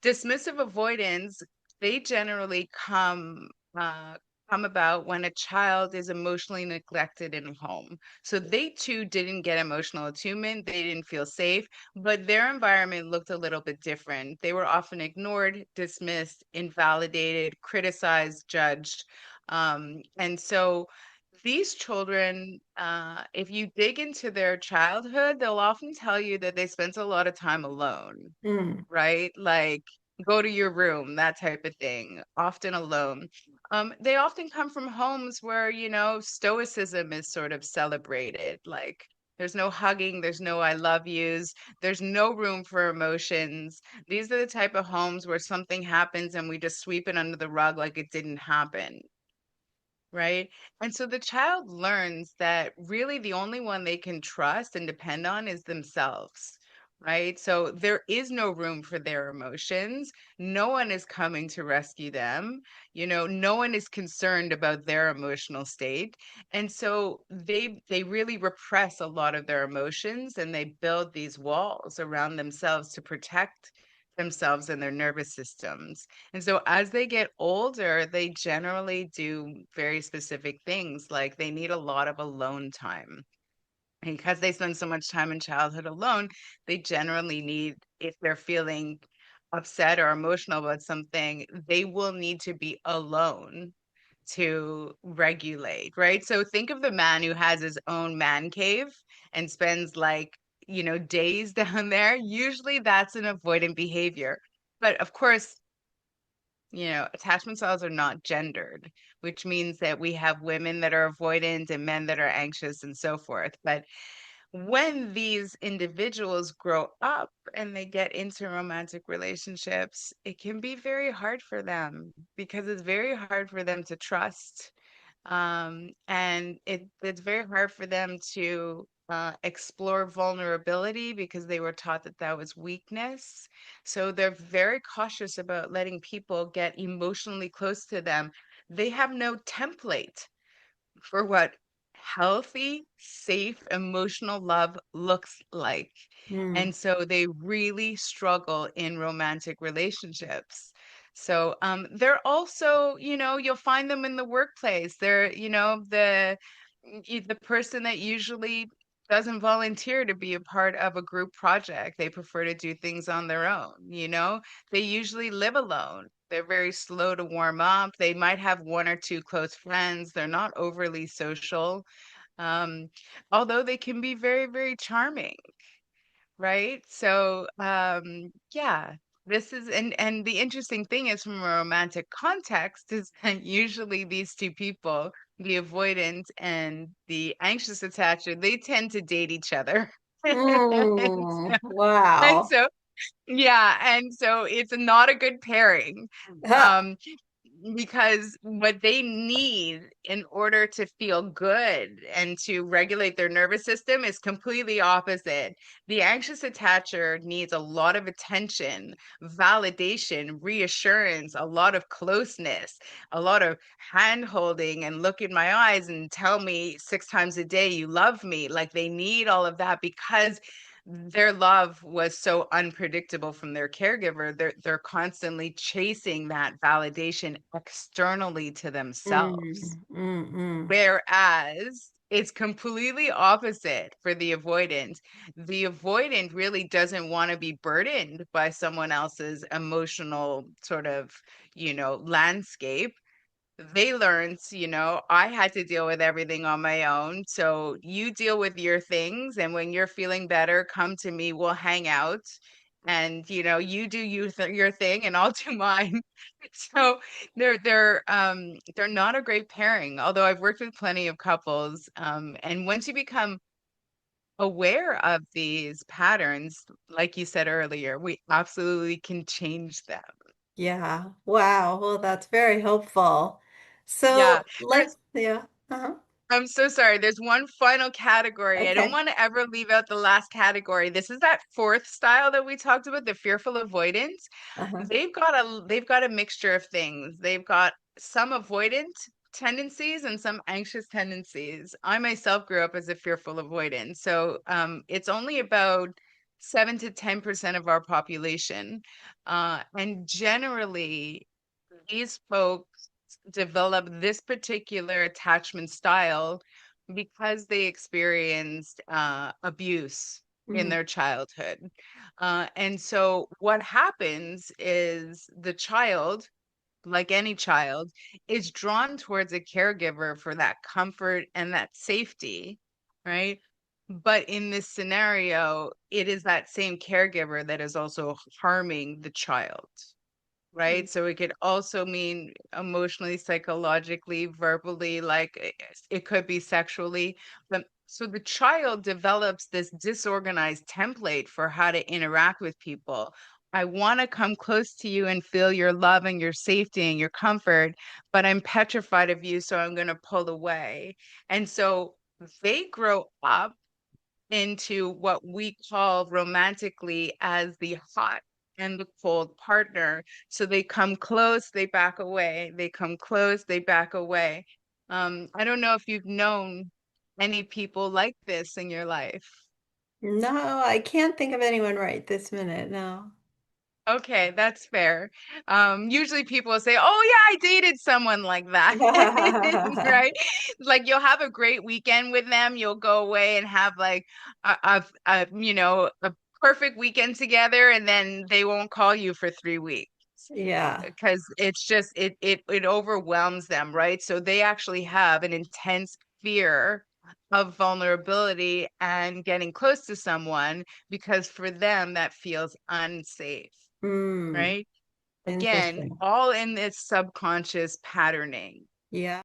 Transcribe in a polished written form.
Dismissive avoidance, they generally come about when a child is emotionally neglected in home. So they too didn't get emotional attunement, they didn't feel safe, but their environment looked a little bit different. They were often ignored, dismissed, invalidated, criticized, judged. And so these children, if you dig into their childhood, they'll often tell you that they spent a lot of time alone, Mm, right? Like, go to your room, that type of thing, often alone. They often come from homes where, stoicism is sort of celebrated. Like, there's no hugging, there's no I love yous, there's no room for emotions. These are the type of homes where something happens and we just sweep it under the rug like it didn't happen. Right. And so the child learns that really the only one they can trust and depend on is themselves. Right. So there is no room for their emotions. No one is coming to rescue them. No one is concerned about their emotional state. And so they really repress a lot of their emotions and they build these walls around themselves to protect themselves and their nervous systems. And so as they get older, they generally do very specific things, like they need a lot of alone time. And because they spend so much time in childhood alone, they generally need, if they're feeling upset or emotional about something, they will need to be alone to regulate, right? So think of the man who has his own man cave and spends like, days down there. Usually that's an avoidant behavior. But of course, attachment styles are not gendered, which means that we have women that are avoidant and men that are anxious and so forth. But when these individuals grow up and they get into romantic relationships, it can be very hard for them because it's very hard for them to trust. And it's very hard for them to explore vulnerability because they were taught that that was weakness. So they're very cautious about letting people get emotionally close to them. They have no template for what healthy, safe, emotional love looks like. mm, And so they really struggle in romantic relationships. So they're also, you'll find them in the workplace. They're, the person that usually doesn't volunteer to be a part of a group project. They prefer to do things on their own. They usually live alone. They're very slow to warm up. They might have one or two close friends. They're not overly social, um, although they can be very, very charming, right? So, yeah, this is, and the interesting thing is from a romantic context is that usually these two people, the avoidant and the anxious attacher, they tend to date each other. And mm, so, and wow. so yeah, and so it's not a good pairing. Ah, Um, because what they need in order to feel good and to regulate their nervous system is completely opposite. The anxious attacher needs a lot of attention, validation, reassurance, a lot of closeness, a lot of hand holding and look in my eyes and tell me 6 times a day you love me. Like they need all of that because their love was so unpredictable from their caregiver. They're constantly chasing that validation externally to themselves. mm, mm, mm, Whereas it's completely opposite for the avoidant. The avoidant really doesn't want to be burdened by someone else's emotional sort of, landscape. They learned, I had to deal with everything on my own. So you deal with your things. And when you're feeling better, come to me. We'll hang out. And you do your thing, and I'll do mine. So they're not a great pairing. Although I've worked with plenty of couples, and once you become aware of these patterns, like you said earlier, we absolutely can change them. yeah. Wow. Well, that's very helpful. Yeah, So there's let's, yeah. Uh-huh. I'm so sorry. There's one final category. I don't Okay. want to ever leave out the last category. This is that fourth style that we talked about, the fearful avoidance. Uh-huh. They've got a mixture of things. They've got some avoidant tendencies and some anxious tendencies. I myself grew up as a fearful avoidant. So it's only about 7 to 10% of our population. And generally, these folks develop this particular attachment style because they experienced abuse in Mm, their childhood. And so what happens is the child, like any child, is drawn towards a caregiver for that comfort and that safety, right? But in this scenario, it is that same caregiver that is also harming the child, mm, right? So it could also mean emotionally, psychologically, verbally, like it could be sexually. But so the child develops this disorganized template for how to interact with people. I want to come close to you and feel your love and your safety and your comfort, but I'm petrified of you, so I'm going to pull away. And so they grow up into what we call romantically as the hot and the cold partner. So they come close, they back away. They come close, they back away. I don't know if you've known any people like this in your life. no, I can't think of anyone right this minute. No. Okay, that's fair. Usually people will say, "Oh yeah, I dated someone like that." Right? Like you'll have a great weekend with them, you'll go away and have like a perfect weekend together, and then they won't call you for 3 weeks Yeah. because it's just it overwhelms them, right? So they actually have an intense fear of vulnerability and getting close to someone because for them that feels unsafe, Mm, right? Again, interesting. all in this subconscious patterning. Yeah.